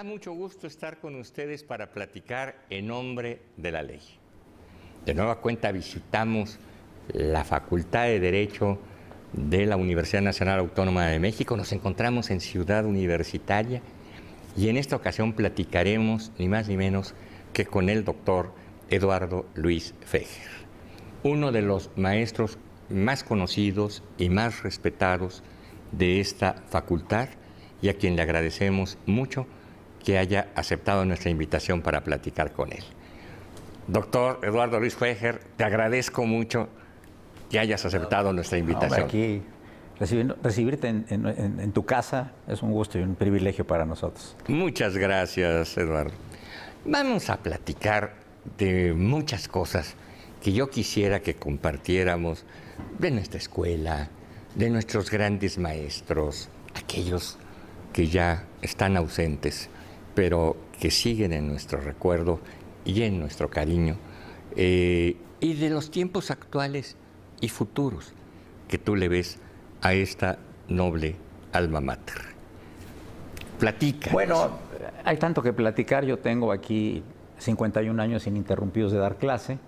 mucho gusto estar con ustedes para platicar en nombre de la ley. De nueva cuenta visitamos la Facultad de Derecho de la Universidad Nacional Autónoma de México. Nos encontramos en Ciudad Universitaria y en esta ocasión platicaremos ni más ni menos que con el doctor Eduardo Luis Fejer, uno de los maestros más conocidos y más respetados de esta facultad, y a quien le agradecemos mucho que haya aceptado nuestra invitación para platicar con él. Doctor Eduardo Luis Fejer, te agradezco mucho que hayas aceptado nuestra invitación. Aquí recibirte en tu casa es un gusto y un privilegio para nosotros. Muchas gracias, Eduardo. Vamos a platicar de muchas cosas que yo quisiera que compartiéramos de nuestra escuela, de nuestros grandes maestros, aquellos que ya están ausentes, pero que siguen en nuestro recuerdo y en nuestro cariño, y de los tiempos actuales y futuros que tú le ves a esta noble alma mater. Platica. Bueno, hay tanto que platicar. Yo tengo aquí 51 años ininterrumpidos de dar clase.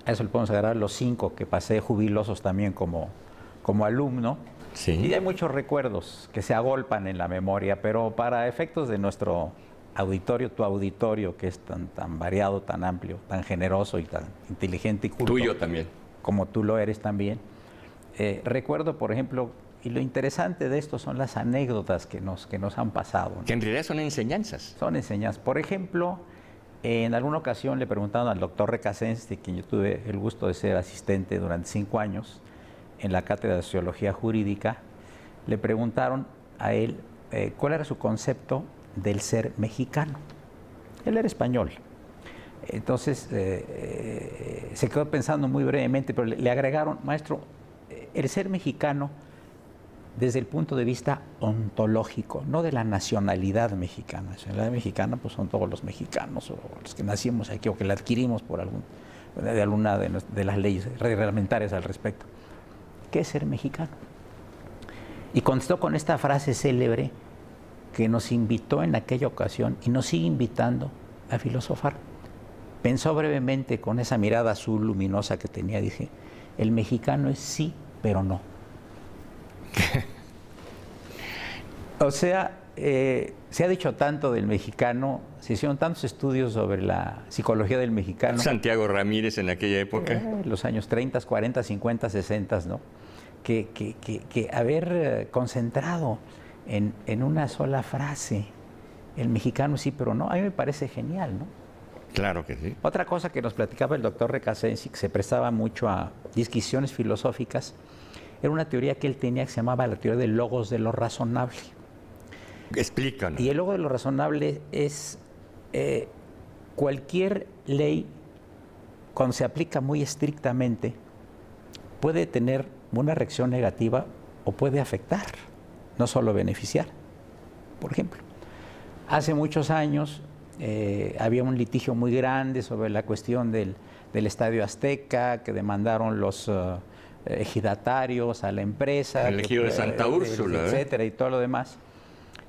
A eso le podemos agregar los 5 que pasé jubilosos también como alumno. Sí. Y hay muchos recuerdos que se agolpan en la memoria, pero para efectos de nuestro auditorio, tu auditorio, que es tan variado, tan amplio, tan generoso y tan inteligente y culto. Tuyo también. Como tú lo eres también. Recuerdo, por ejemplo, y lo interesante de esto son las anécdotas que nos han pasado, ¿no? Que en realidad son enseñanzas. Son enseñanzas. Por ejemplo, en alguna ocasión le preguntaron al doctor Recasens, de quien yo tuve el gusto de ser asistente durante 5 años en la cátedra de Sociología Jurídica, le preguntaron a él cuál era su concepto del ser mexicano. Él era español. Entonces, se quedó pensando muy brevemente, pero le agregaron, maestro, el ser mexicano desde el punto de vista ontológico, no de la nacionalidad mexicana. La nacionalidad mexicana pues son todos los mexicanos, o los que nacimos aquí, o que la adquirimos por alguna de las leyes reglamentarias al respecto. ¿Qué es ser mexicano? Y contestó con esta frase célebre que nos invitó en aquella ocasión y nos sigue invitando a filosofar. Pensó brevemente con esa mirada azul luminosa que tenía, dije, el mexicano es sí, pero no. O sea, se ha dicho tanto del mexicano, se hicieron tantos estudios sobre la psicología del mexicano. Santiago Ramírez en aquella época. Los años 30, 40, 50, 60, ¿no? Que haber concentrado en una sola frase, el mexicano sí, pero no, a mí me parece genial, ¿no? Claro que sí. Otra cosa que nos platicaba el doctor Recasens, que se prestaba mucho a discusiones filosóficas, era una teoría que él tenía que se llamaba la teoría del logos de lo razonable. Explícanos. Y el logos de lo razonable es cualquier ley, cuando se aplica muy estrictamente, puede tener una reacción negativa o puede afectar, no solo beneficiar. Por ejemplo, hace muchos años había un litigio muy grande sobre la cuestión del Estadio Azteca, que demandaron los ejidatarios a la empresa. El ejido de Santa Úrsula. Etcétera, y todo lo demás.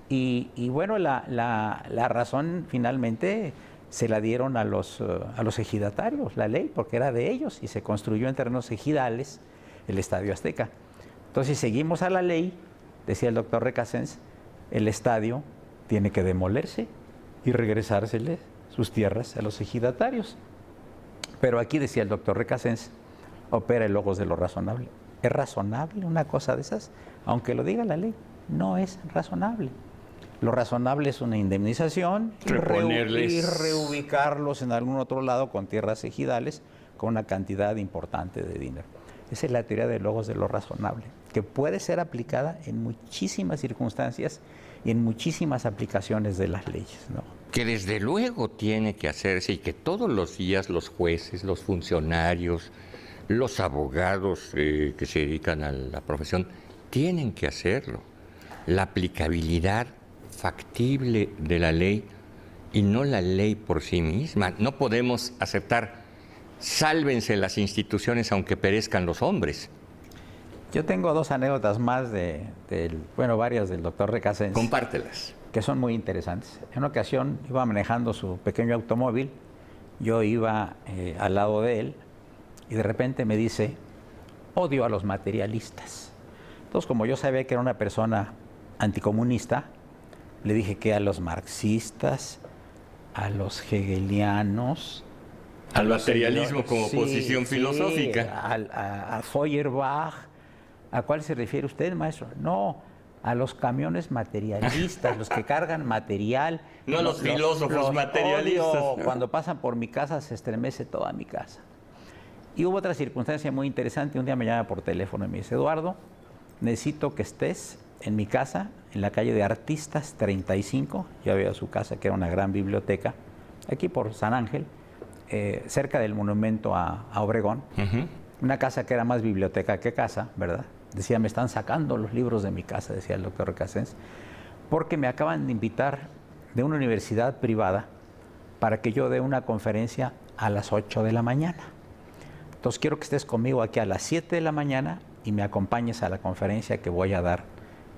Y bueno, la razón finalmente se la dieron a los ejidatarios, la ley, porque era de ellos, y se construyó en terrenos ejidales el Estadio Azteca. Entonces, si seguimos a la ley, decía el doctor Recasens, el estadio tiene que demolerse y regresársele sus tierras a los ejidatarios. Pero aquí, decía el doctor Recasens, opera el logos de lo razonable. ¿Es razonable una cosa de esas? Aunque lo diga la ley, no es razonable. Lo razonable es una indemnización y reubicarlos en algún otro lado con tierras ejidales con una cantidad importante de dinero. Esa es la teoría de logos de lo razonable, que puede ser aplicada en muchísimas circunstancias y en muchísimas aplicaciones de las leyes, ¿no? Que desde luego tiene que hacerse y que todos los días los jueces, los funcionarios, los abogados que se dedican a la profesión tienen que hacerlo. La aplicabilidad factible de la ley y no la ley por sí misma. No podemos aceptar, sálvense las instituciones aunque perezcan los hombres. Yo tengo 2 anécdotas más varias del doctor Recasens. Compártelas. que son muy interesantes. En una ocasión iba manejando su pequeño automóvil, yo iba al lado de él y de repente me dice, odio a los materialistas. Entonces, como yo sabía que era una persona anticomunista, le dije que a los marxistas, a los hegelianos, al materialismo como posición filosófica. A Feuerbach. ¿A cuál se refiere usted, maestro? No, a los camiones materialistas, los que cargan material. No a los filósofos materialistas. Odio. Cuando pasan por mi casa se estremece toda mi casa. Y hubo otra circunstancia muy interesante. Un día me llama por teléfono y me dice, Eduardo, necesito que estés en mi casa, en la calle de Artistas 35. Ya veo su casa, que era una gran biblioteca, aquí por San Ángel, cerca del monumento a Obregón. Una casa que era más biblioteca que casa, ¿verdad? Decía, me están sacando los libros de mi casa, decía el doctor Recasens, porque me acaban de invitar de una universidad privada para que yo dé una conferencia a las 8 de la mañana. Entonces quiero que estés conmigo aquí a las 7 de la mañana y me acompañes a la conferencia que voy a dar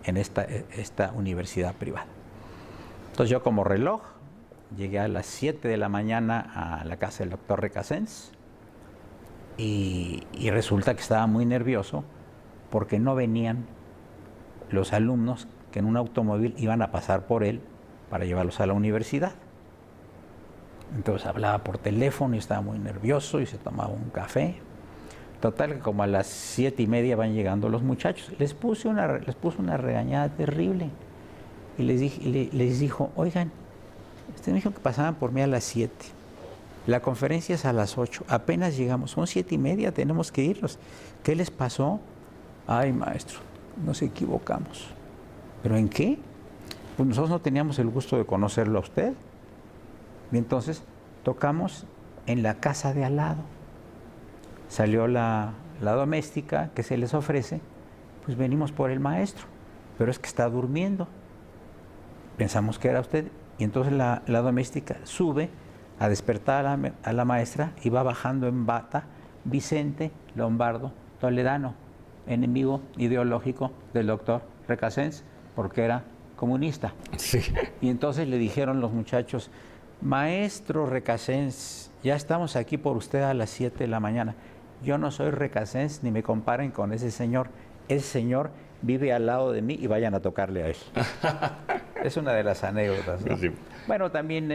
en esta universidad privada. Entonces yo como reloj llegué a las 7 de la mañana a la casa del doctor Recasens y resulta que estaba muy nervioso porque no venían los alumnos que en un automóvil iban a pasar por él para llevarlos a la universidad. Entonces hablaba por teléfono y estaba muy nervioso y se tomaba un café. Total que como a las 7:30 van llegando los muchachos. Les puso una regañada terrible y les dijo, oigan, usted me dijo que pasaban por mí a las 7. La conferencia es a las 8. Apenas llegamos, son 7:30, tenemos que irnos. ¿Qué les pasó? Ay, maestro, nos equivocamos. ¿Pero en qué? Pues nosotros no teníamos el gusto de conocerlo a usted. Y entonces tocamos en la casa de al lado. Salió la doméstica que se les ofrece, pues venimos por el maestro, pero es que está durmiendo. Pensamos que era usted, y entonces la doméstica sube a despertar a la maestra y va bajando en bata Vicente Lombardo Toledano, enemigo ideológico del doctor Recasens, porque era comunista. Sí. Y entonces le dijeron los muchachos, maestro Recasens, ya estamos aquí por usted a las 7 de la mañana. Yo no soy Recasens, ni me comparen con ese señor. Ese señor vive al lado de mí y vayan a tocarle a él. Es una de las anécdotas, ¿no? Sí. Bueno, también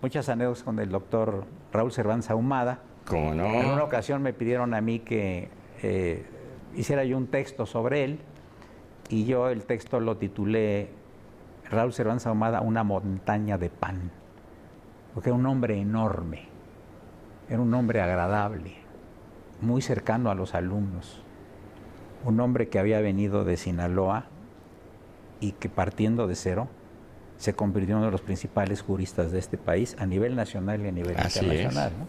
muchas anécdotas con el doctor Raúl Cervantes Ahumada. ¿Cómo no? En una ocasión me pidieron a mí que hiciera yo un texto sobre él y yo el texto lo titulé Raúl Cervantes Ahumada, una montaña de pan. Porque era un hombre enorme, era un hombre agradable, muy cercano a los alumnos, un hombre que había venido de Sinaloa y que partiendo de cero se convirtió en uno de los principales juristas de este país a nivel nacional y a nivel internacional, ¿no?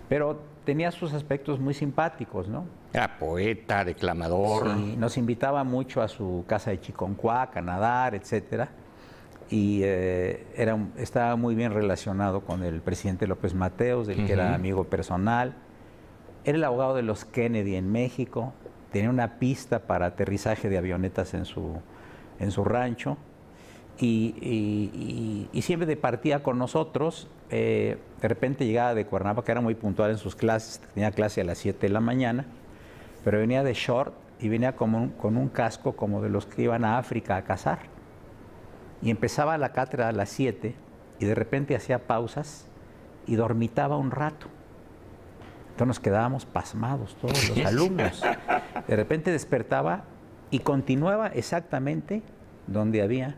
Pero tenía sus aspectos muy simpáticos, ¿no? Era poeta, declamador. Sí, nos invitaba mucho a su casa de Chiconcuac, a nadar, etcétera. Y estaba muy bien relacionado con el presidente López Mateos, del que era amigo personal. Era el abogado de los Kennedy en México, tenía una pista para aterrizaje de avionetas en su rancho y siempre partía con nosotros. De repente llegaba de Cuernavaca, que era muy puntual en sus clases, tenía clase a las 7 de la mañana, pero venía de short y venía con un casco como de los que iban a África a cazar. Y empezaba la cátedra a las 7 y de repente hacía pausas y dormitaba un rato. Entonces nos quedábamos pasmados todos los alumnos. De repente despertaba y continuaba exactamente donde había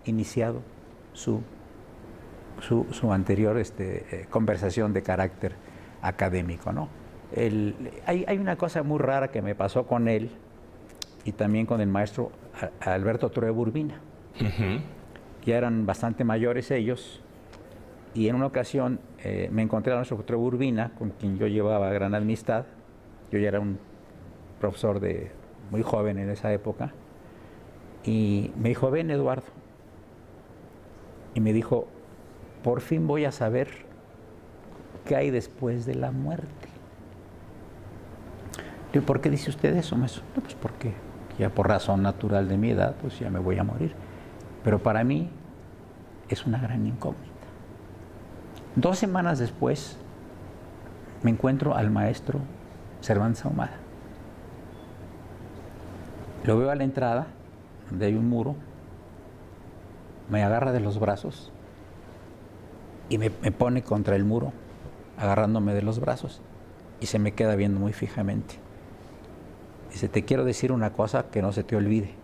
iniciado su anterior conversación de carácter académico, ¿no? Hay una cosa muy rara que me pasó con él y también con el maestro Alberto Trueba Urbina. Ya eran bastante mayores ellos, y en una ocasión me encontré a nuestro Trueba Urbina, con quien yo llevaba gran amistad. Yo ya era un profesor muy joven en esa época, y me dijo, ven Eduardo, y me dijo, por fin voy a saber qué hay después de la muerte. Le digo, ¿por qué dice usted eso, maestro? No, pues porque ya por razón natural de mi edad, pues ya me voy a morir. Pero para mí es una gran incógnita. 2 semanas después me encuentro al maestro Cervantes Ahumada. Lo veo a la entrada, donde hay un muro, me agarra de los brazos y me pone contra el muro, agarrándome de los brazos, y se me queda viendo muy fijamente. Dice, te quiero decir una cosa que no se te olvide.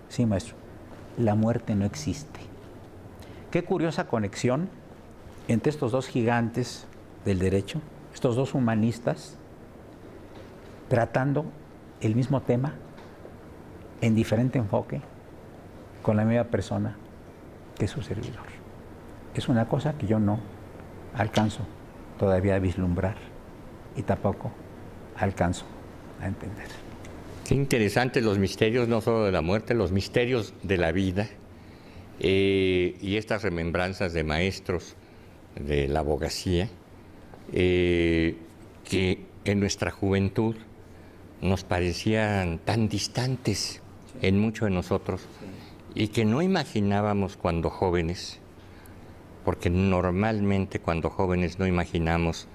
Sí, maestro, la muerte no existe. Qué curiosa conexión entre estos dos gigantes del derecho, estos dos humanistas, tratando el mismo tema en diferente enfoque, con la misma persona que su servidor. Es una cosa que yo no alcanzo todavía a vislumbrar y tampoco alcanzo a entender. Qué interesantes los misterios, no solo de la muerte, los misterios de la vida y estas remembranzas de maestros de la abogacía que en nuestra juventud nos parecían tan distantes en muchos de nosotros y que no imaginábamos cuando jóvenes, porque normalmente cuando jóvenes no imaginamos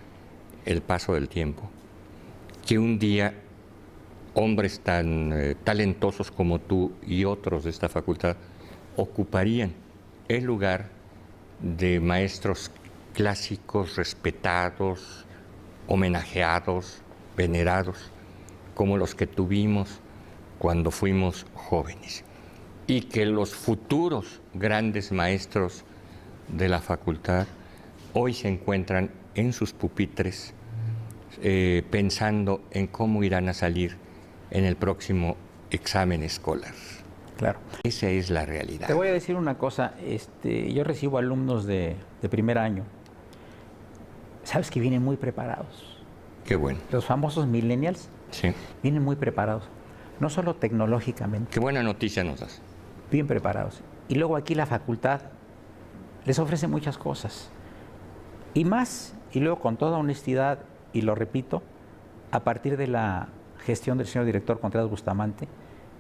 el paso del tiempo, que un día hombres tan talentosos como tú y otros de esta facultad ocuparían el lugar de maestros clásicos, respetados, homenajeados, venerados, como los que tuvimos cuando fuimos jóvenes. Y que los futuros grandes maestros de la facultad hoy se encuentran en sus pupitres pensando en cómo irán a salir en el próximo examen escolar. Claro. Esa es la realidad. Te voy a decir una cosa, yo recibo alumnos de primer año, sabes que vienen muy preparados. Qué bueno. Los famosos millennials Sí. vienen muy preparados, no solo tecnológicamente, Qué buena noticia nos das. bien preparados. Y luego aquí la facultad les ofrece muchas cosas. Y más, y luego con toda honestidad, y lo repito, a partir de la gestión del señor director Contreras Bustamante,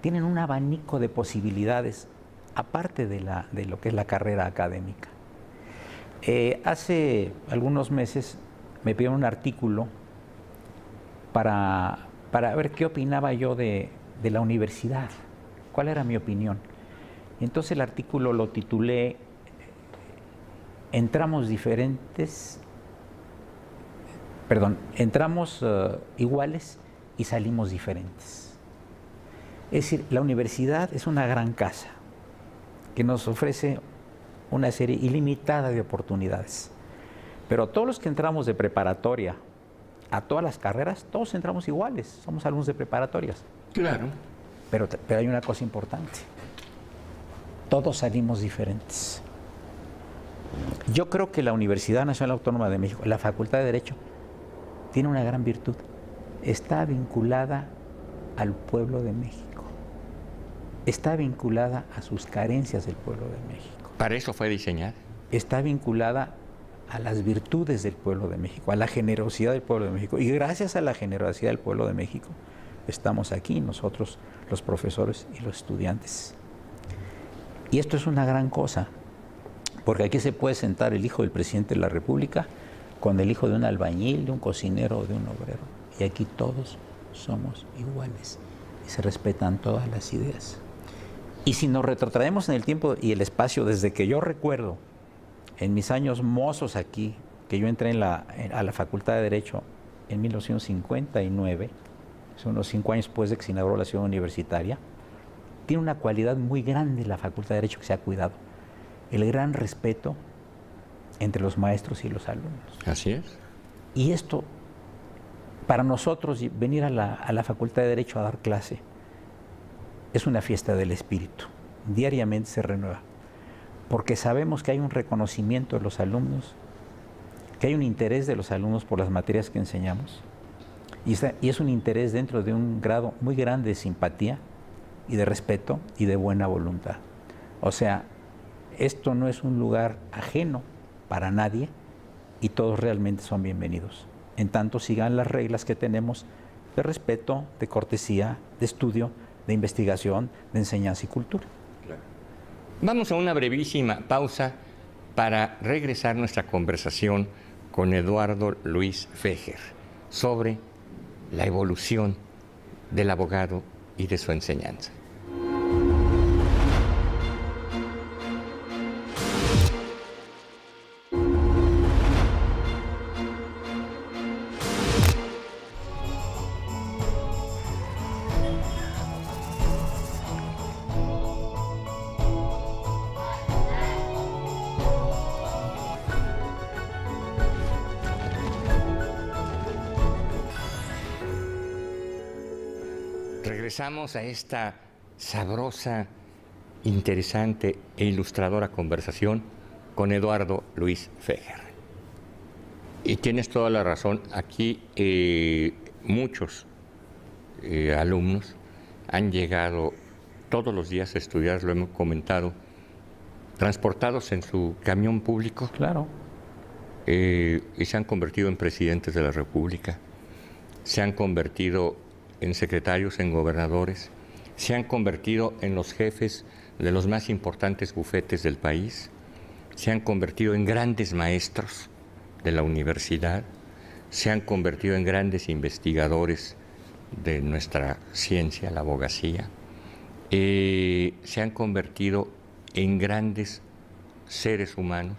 tienen un abanico de posibilidades, aparte de lo que es la carrera académica. Hace algunos meses me pidieron un artículo para ver qué opinaba yo de la universidad, cuál era mi opinión. Y entonces el artículo lo titulé entramos iguales y salimos diferentes. Es decir, la universidad es una gran casa que nos ofrece una serie ilimitada de oportunidades. Pero todos los que entramos de preparatoria a todas las carreras, todos entramos iguales, somos alumnos de preparatorias. Claro. Pero hay una cosa importante, todos salimos diferentes. Yo creo que la Universidad Nacional Autónoma de México, la Facultad de Derecho, tiene una gran virtud. Está vinculada al pueblo de México. Está vinculada a sus carencias del pueblo de México. Para eso fue diseñada. Está vinculada a las virtudes del pueblo de México, a la generosidad del pueblo de México. Y gracias a la generosidad del pueblo de México, estamos aquí nosotros, los profesores y los estudiantes. Y esto es una gran cosa, porque aquí se puede sentar el hijo del presidente de la República con el hijo de un albañil, de un cocinero o de un obrero. Y aquí todos somos iguales y se respetan todas las ideas. Y si nos retrotraemos en el tiempo y el espacio, desde que yo recuerdo, en mis años mozos aquí, que yo entré a la Facultad de Derecho en 1959, son unos 5 años después de que se inauguró la ciudad universitaria, tiene una cualidad muy grande la Facultad de Derecho que se ha cuidado, el gran respeto entre los maestros y los alumnos. Así es. Y esto, para nosotros, venir a la Facultad de Derecho a dar clase, es una fiesta del espíritu. Diariamente se renueva, porque sabemos que hay un reconocimiento de los alumnos, que hay un interés de los alumnos por las materias que enseñamos, y es un interés dentro de un grado muy grande de simpatía y de respeto y de buena voluntad. O sea, esto no es un lugar ajeno para nadie y todos realmente son bienvenidos. En tanto sigan las reglas que tenemos de respeto, de cortesía, de estudio, de investigación, de enseñanza y cultura. Vamos a una brevísima pausa para regresar nuestra conversación con Eduardo Luis Fejer sobre la evolución del abogado y de su enseñanza. Regresamos a esta sabrosa, interesante e ilustradora conversación con Eduardo Luis Fejer. Y tienes toda la razón, aquí muchos alumnos han llegado todos los días a estudiar, lo hemos comentado, transportados en su camión público. Claro. Y se han convertido en presidentes de la República, se han convertido en secretarios, en gobernadores, se han convertido en los jefes de los más importantes bufetes del país, se han convertido en grandes maestros de la universidad, se han convertido en grandes investigadores de nuestra ciencia, la abogacía, se han convertido en grandes seres humanos,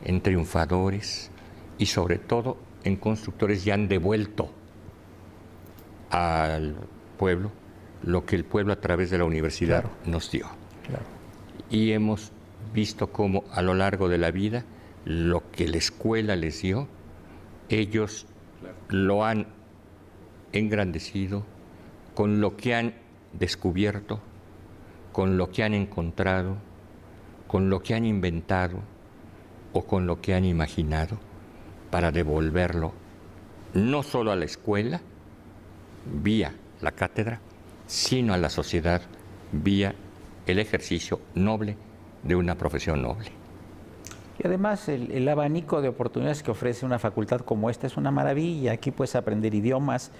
en triunfadores y sobre todo en constructores, y han devuelto al pueblo lo que el pueblo a través de la universidad nos dio. Claro. Y hemos visto cómo a lo largo de la vida lo que la escuela les dio, ellos lo han engrandecido con lo que han descubierto, con lo que han encontrado, con lo que han inventado o con lo que han imaginado, para devolverlo no solo a la escuela, vía la cátedra, sino a la sociedad, vía el ejercicio noble de una profesión noble. Y además el abanico de oportunidades que ofrece una facultad como esta es una maravilla. Aquí puedes aprender idiomas,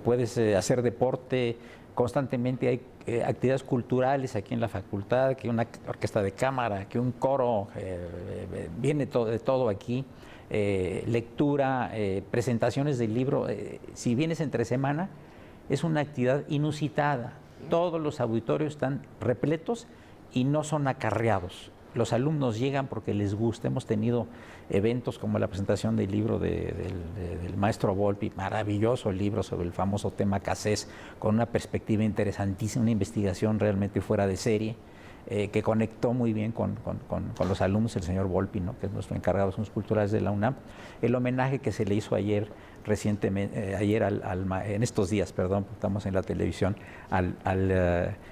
puedes hacer deporte, constantemente hay actividades culturales aquí en la facultad, que una orquesta de cámara, que un coro, viene de todo aquí. Lectura, presentaciones del libro. Si vienes entre semana, es una actividad inusitada. Todos los auditorios están repletos y no son acarreados. Los alumnos llegan porque les gusta. Hemos tenido eventos como la presentación del libro del maestro Volpi, maravilloso libro sobre el famoso tema Cassés, con una perspectiva interesantísima, una investigación realmente fuera de serie. Que conectó muy bien con los alumnos, el señor Volpi, ¿no?, que es nuestro encargado de asuntos culturales de la UNAM. El homenaje que se le hizo ayer, recientemente, en estos días, perdón, estamos en la televisión, al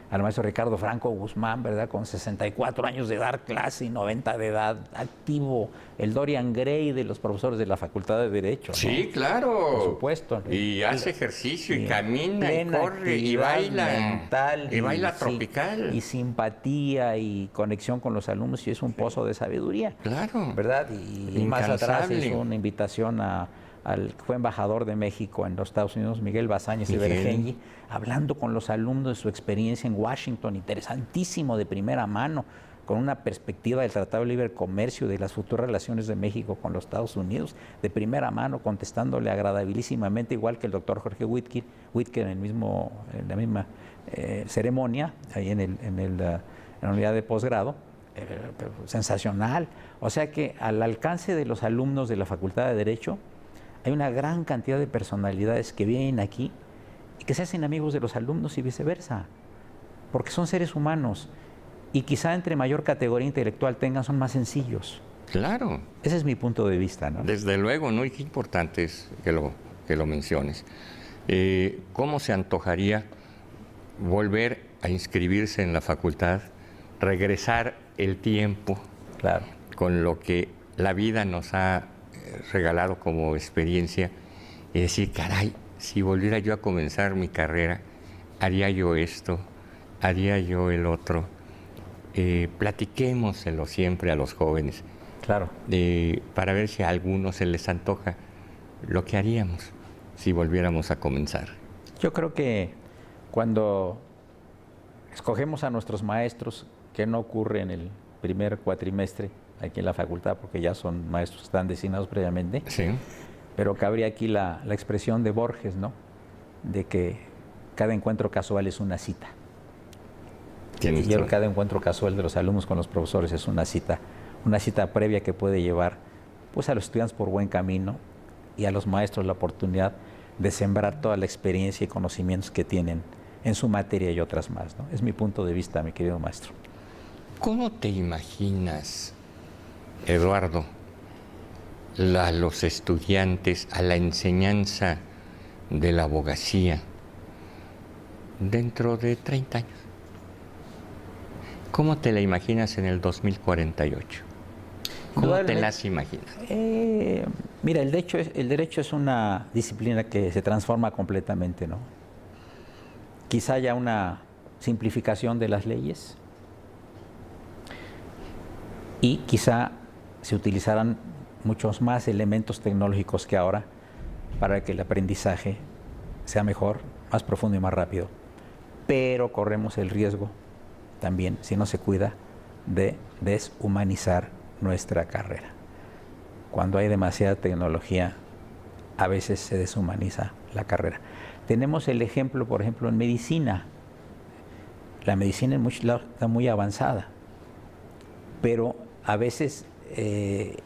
maestro Ricardo Franco Guzmán, ¿verdad?, con 64 años de dar clase y 90 de edad, activo, el Dorian Gray de los profesores de la Facultad de Derecho, ¿no? Sí, claro. Por supuesto. Y hace ejercicio, y camina, y corre, y baila. Mental, y baila tropical. Y simpatía y conexión con los alumnos, y es un pozo de sabiduría. Claro. ¿Verdad? Y más atrás es una invitación al que fue embajador de México en los Estados Unidos, Miguel Basáñez de Bergenji, hablando con los alumnos de su experiencia en Washington, interesantísimo, de primera mano, con una perspectiva del Tratado de Libre Comercio, de las futuras relaciones de México con los Estados Unidos, de primera mano, contestándole agradabilísimamente, igual que el doctor Jorge Whitker en la misma ceremonia, ahí en la unidad de posgrado. Sensacional. O sea que al alcance de los alumnos de la Facultad de Derecho hay una gran cantidad de personalidades que vienen aquí y que se hacen amigos de los alumnos y viceversa, porque son seres humanos y quizá entre mayor categoría intelectual tengan, son más sencillos. Claro. Ese es mi punto de vista, ¿no? Desde luego, ¿no? Y qué importante es que lo menciones. ¿Cómo se antojaría volver a inscribirse en la facultad, regresar el tiempo, claro, con lo que la vida nos ha regalado como experiencia, y decir, caray, si volviera yo a comenzar mi carrera, haría yo esto, haría yo el otro? Platiquémoselo siempre a los jóvenes, claro, para ver si a algunos se les antoja lo que haríamos si volviéramos a comenzar. Yo creo que cuando escogemos a nuestros maestros, que no ocurre en el primer cuatrimestre, aquí en la facultad, porque ya son maestros que están designados previamente. Sí. Pero cabría aquí la expresión de Borges, ¿no? De que cada encuentro casual es una cita. Y yo creo que cada encuentro casual de los alumnos con los profesores es una cita previa que puede llevar pues, a los estudiantes por buen camino y a los maestros la oportunidad de sembrar toda la experiencia y conocimientos que tienen en su materia y otras más, ¿no? Es mi punto de vista, mi querido maestro. ¿Cómo te imaginas, Eduardo, a los estudiantes, a la enseñanza de la abogacía dentro de 30 años? ¿Cómo te la imaginas en el 2048? ¿Cómo te las imaginas? Mira, el derecho es una disciplina que se transforma completamente, ¿no? Quizá haya una simplificación de las leyes y quizá se utilizarán muchos más elementos tecnológicos que ahora para que el aprendizaje sea mejor, más profundo y más rápido. Pero corremos el riesgo también, si no se cuida, de deshumanizar nuestra carrera. Cuando hay demasiada tecnología, a veces se deshumaniza la carrera. Tenemos el ejemplo, por ejemplo, en medicina. La medicina en muchos lados está muy avanzada, pero a veces el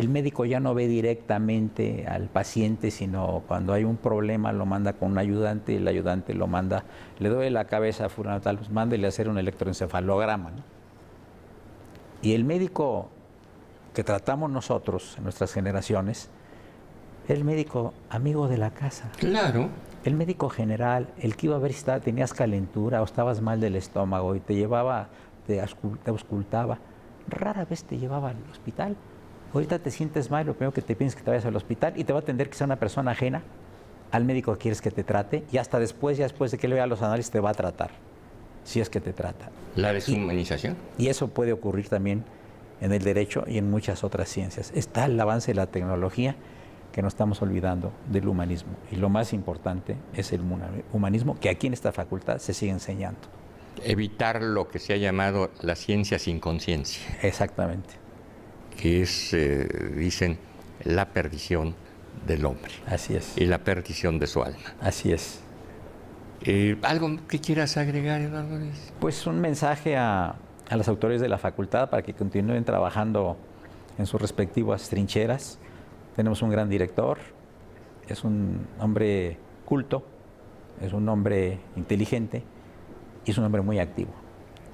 médico ya no ve directamente al paciente, sino cuando hay un problema lo manda con un ayudante y el ayudante lo manda, le duele la cabeza a fulano tal, pues mándele a hacer un electroencefalograma, ¿no? Y el médico que tratamos nosotros en nuestras generaciones, el médico amigo de la casa. Claro. El médico general, el que iba a ver si tenías calentura o estabas mal del estómago y te llevaba, te auscultaba. Rara vez te llevaba al hospital. Ahorita te sientes mal, lo primero que te pides es que te vayas al hospital y te va a atender que sea una persona ajena al médico que quieres que te trate y hasta después, ya después de que le vea los análisis, te va a tratar, si es que te trata. La deshumanización. Y eso puede ocurrir también en el derecho y en muchas otras ciencias. Está el avance de la tecnología que nos estamos olvidando del humanismo. Y lo más importante es el humanismo que aquí en esta facultad se sigue enseñando. Evitar lo que se ha llamado la ciencia sin conciencia. Exactamente. Que es, dicen, la perdición del hombre. Así es. Y la perdición de su alma. Así es. ¿Algo que quieras agregar, Eduardo? Pues un mensaje a las autoridades de la facultad para que continúen trabajando en sus respectivas trincheras. Tenemos un gran director, es un hombre culto, es un hombre inteligente y es un hombre muy activo.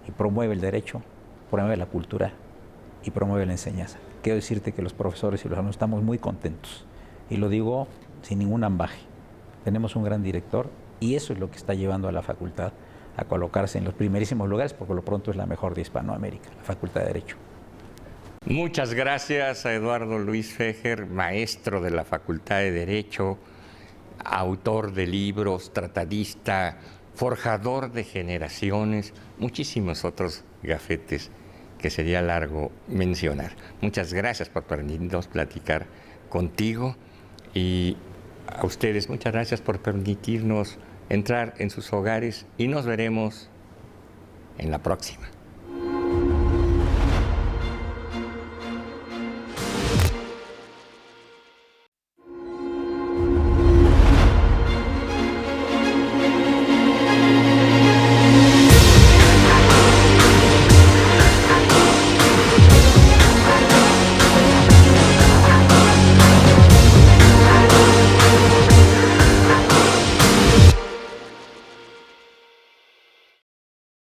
Y promueve el derecho, promueve la cultura y promueve la enseñanza. Quiero decirte que los profesores y los alumnos estamos muy contentos. Y lo digo sin ningún ambaje. Tenemos un gran director y eso es lo que está llevando a la facultad a colocarse en los primerísimos lugares, porque por lo pronto es la mejor de Hispanoamérica, la Facultad de Derecho. Muchas gracias a Eduardo Luis Fejer, maestro de la Facultad de Derecho, autor de libros, tratadista, forjador de generaciones, muchísimos otros gafetes que sería largo mencionar. Muchas gracias por permitirnos platicar contigo y a ustedes muchas gracias por permitirnos entrar en sus hogares y nos veremos en la próxima.